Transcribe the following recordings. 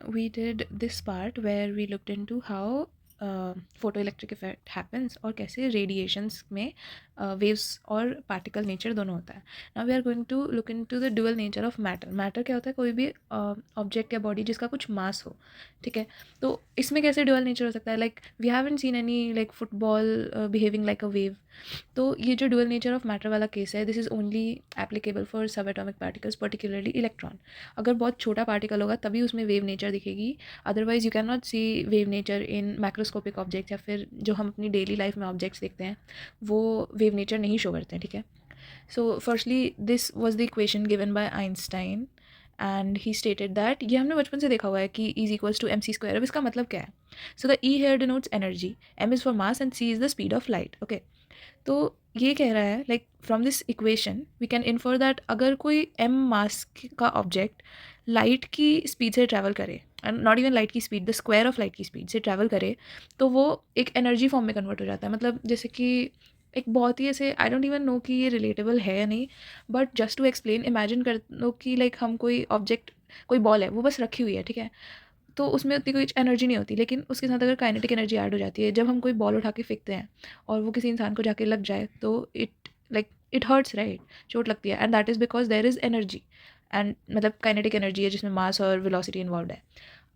we did this part where we looked into how photoelectric effect happens और कैसे radiations में waves और particle nature दोनों होता है. Now we are going to look into the dual nature of matter. Matter क्या होता है? कोई भी object या body जिसका कुछ mass हो, ठीक है. तो इसमें कैसे dual nature हो सकता है? Like we haven't seen any like football behaving like a wave. तो ये जो डुअल नेचर ऑफ मैटर वाला केस है, this is only applicable for subatomic particles, particularly electron. अगर बहुत छोटा पार्टिकल होगा तभी उसमें वेव नेचर दिखेगी, otherwise you can not see wave nature in macroscopic objects, या फिर जो हम अपनी डेली लाइफ में ऑब्जेक्ट्स देखते हैं वो वेव नेचर नहीं शो करते हैं, ठीक है. So firstly this was the equation given by Einstein and he stated that, ये हमने बचपन से देखा हुआ है कि is equals to MC square. अब इसका मतलब क्या है? So the E here denotes energy, M is for mass and C is the speed of light. Okay, तो ये कह रहा है like from this equation we can infer that अगर कोई m मास का ऑब्जेक्ट लाइट की स्पीड से ट्रैवल करे, एंड नॉट इवन लाइट की speed, the square of light की स्पीड से ट्रैवल करे, तो वो एक एनर्जी फॉर्म में कन्वर्ट हो जाता है. मतलब जैसे कि एक बहुत ही ऐसे, आई डोंट इवन नो कि ये रिलेटेबल है या नहीं, but just to explain, imagine कर लो कि लाइक हम कोई ऑब्जेक्ट, कोई बॉल है वो बस रखी हुई है, ठीक है. तो उसमें उतनी कोई एनर्जी नहीं होती, लेकिन उसके साथ अगर काइनेटिक एनर्जी ऐड हो जाती है, जब हम कोई बॉल उठा के फेंकते हैं और वो किसी इंसान को जाके लग जाए तो इट हर्ट्स, राइट, चोट लगती है, and that is because there is energy, and मतलब काइनेटिक एनर्जी है जिसमें मास और वेलोसिटी इन्वॉल्व है.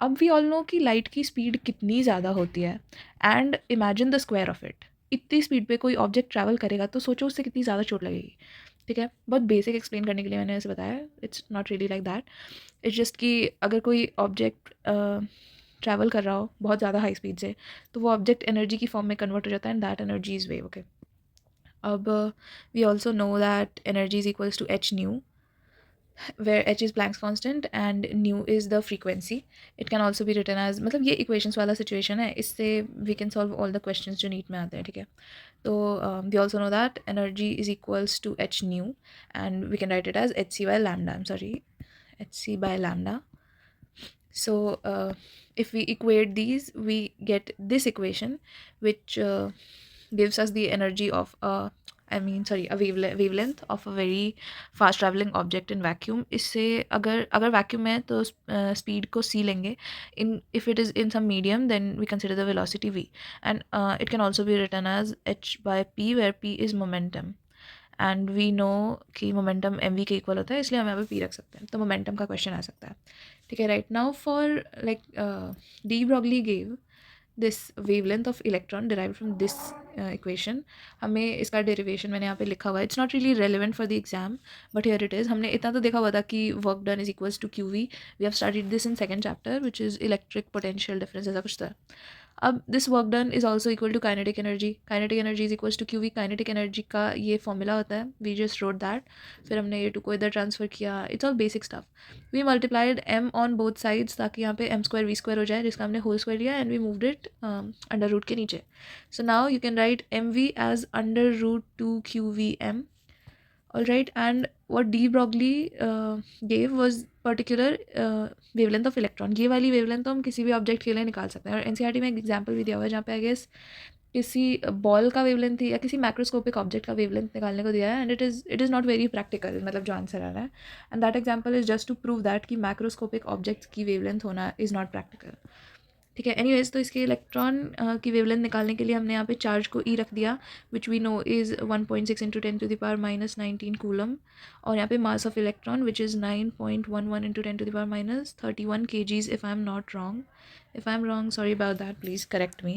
अब वी ऑल नो कि लाइट की स्पीड कितनी ज़्यादा होती है, and imagine the square of it. इतनी स्पीड पे कोई ऑब्जेक्ट ट्रैवल करेगा तो सोचो उससे कितनी ज़्यादा चोट लगेगी, ठीक है. बहुत बेसिक एक्सप्लेन करने के लिए मैंने ऐसे बताया, it's not really like that. It's just कि अगर कोई ऑब्जेक्ट ट्रैवल कर रहा हो बहुत ज़्यादा हाई स्पीड से, तो वो ऑब्जेक्ट एनर्जी की फॉर्म में कन्वर्ट हो जाता है, and that energy is wave. Okay, अब we also know that energy is equals to h nu, where h is Planck's constant and nu is the frequency. It can also be written as, मतलब ये equations वाला situation है, इससे we can solve all the questions जो NEET में आते हैं, ठीक है. तो we also know that energy is equals to h nu, and we can write it as hc by lambda. I'm sorry, hc by lambda. So if we equate these, we get this equation, which gives us the energy of a wavelength of a very fast traveling object in vacuum. इससे अगर vacuum है तो speed को c लेंगे. If it is in some medium, then we consider the velocity v, and it can also be written as h by p, where p is momentum, and we know कि momentum mv के equal होता है, इसलिए हम यहाँ पे p रख सकते हैं. तो मोमेंटम का क्वेश्चन आ सकता है, ठीक है. Right now for like de Broglie gave this wavelength of electron derived from this equation. हमें इसका डेरिवेशन मैंने यहाँ पे लिखा हुआ है, it's not really relevant for the exam, but here it is. हमने इतना तो देखा हुआ था कि work done is equals to QV. We have studied this in second chapter, which is electric potential difference, ऐसा कुछ था. अब this work done is also equal to kinetic energy. Kinetic energy is equals to QV. Kinetic energy का ये formula होता है, we just wrote that. फिर हमने ये टू को इधर ट्रांसफर किया, it's all basic stuff. We multiplied m on both sides ताकि यहाँ पे m स्क्वायर v स्क्वायर हो जाए, जिसका हमने होल स्क्वायर लिया, and we moved it under root के नीचे. So now you can write mv as under root 2 QVm. All right, and what de Broglie gave was particular wavelength of electron. ये वाली wavelength तो हम किसी भी object के लिए निकाल सकते हैं, और NCERT में एक एग्जाम्पल भी दिया हुआ है जहाँ पे आई गेस किसी बॉल का वेवलेंथ थी या किसी मैक्रोस्कोपिक ऑब्जेक्ट का वेवलेंथ निकालने को दिया है, and it is not very practical, मतलब जो आंसर आ रहा है. And that example is just to prove that कि मैक्रोस्कोपिक ऑब्जेक्ट्स की वेवलेंथ होना इज़ नॉट प्रैक्टिकल, ठीक है. एनीवेज, तो इसके इलेक्ट्रॉन की वेवलेंथ निकालने के लिए हमने यहाँ पे चार्ज को E रख दिया, which we know is 1.6 into 10⁻⁻19 coulomb, और यहाँ पे mass of electron which is 9.11 into 10⁻31 kgs, if I am not wrong. If I am wrong, sorry about that, please correct me.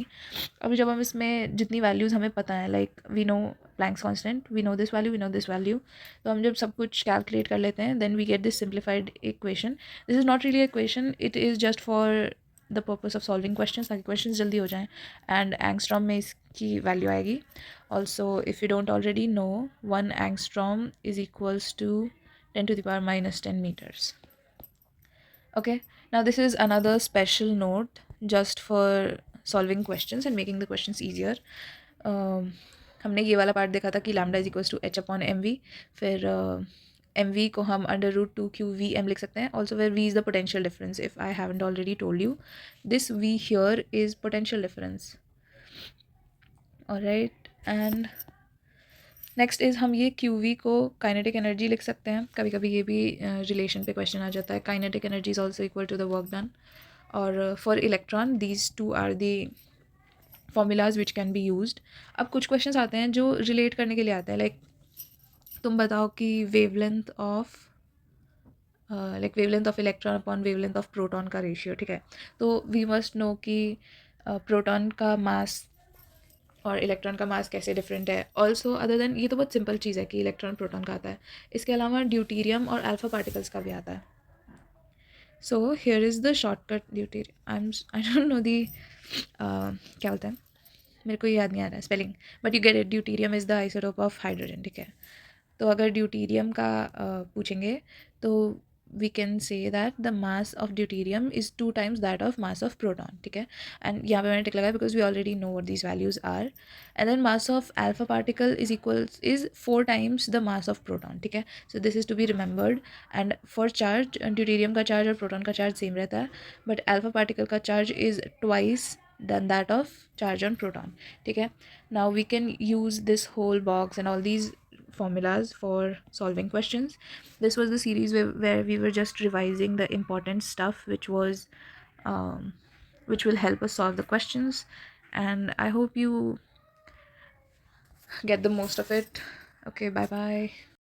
अभी जब हम इसमें जितनी वैल्यूज़ हमें पता है, like we know Planck's constant, we know this value, we know this value, तो हम जब सब कुछ कैलकुलेट कर लेते हैं, then we get this simplified equation. This is not really equation, it is just for the purpose of solving questions, ताकि questions जल्दी हो जाएं, एंड एंगस्ट्रॉम में इसकी वैल्यू आएगी. Also if you don't already know, 1 angstrom is equals to 10⁻⁻10 meters. Okay, now this is another special note just for solving questions and making the questions easier. हमने ये वाला part देखा था कि lambda is equals to h upon mv, फिर mv को हम under root 2 QVm लिख सकते हैं. Also where v is the potential difference, if I haven't already told you, this v here is potential difference. Alright, and next is हम ये QV को kinetic energy लिख सकते हैं. कभी कभी ये भी रिलेशन पे क्वेश्चन आ जाता है. Kinetic energy is also equal to the work done. और for electron these two are the formulas which can be used. अब कुछ questions आते हैं जो relate करने के लिए आते हैं, like तुम बताओ कि wavelength of wavelength of electron upon wavelength of proton का ratio, ठीक है. तो we must know कि proton का mass और इलेक्ट्रॉन का मास कैसे डिफरेंट है. ऑल्सो अदर देन, ये तो बहुत सिंपल चीज़ है कि इलेक्ट्रॉन प्रोटॉन का आता है. इसके अलावा ड्यूटीरियम और अल्फा पार्टिकल्स का भी आता है. So here is the shortcut deuterium. I don't know the क्या बोलते हैं, मेरे को याद नहीं आ रहा है spelling, but you get it. Deuterium is the isotope of hydrogen, ठीक है. तो अगर ड्यूटीरियम का पूछेंगे तो we can say that the mass of deuterium is 2 times that of mass of proton, ठीक है. एंड यहाँ पे मैंने टिक लगाया because we already know what these values are. and then mass of alpha particle is 4 times the mass of proton, ठीक है. so this is to be remembered. and for charge, deuterium का charge और proton का charge same रहता है, but alpha particle का charge is twice than that of charge on proton, ठीक है. now we can use this whole box and all these formulas for solving questions. This was the series where we were just revising the important stuff which will help us solve the questions, and I hope you get the most of it. Okay, bye bye.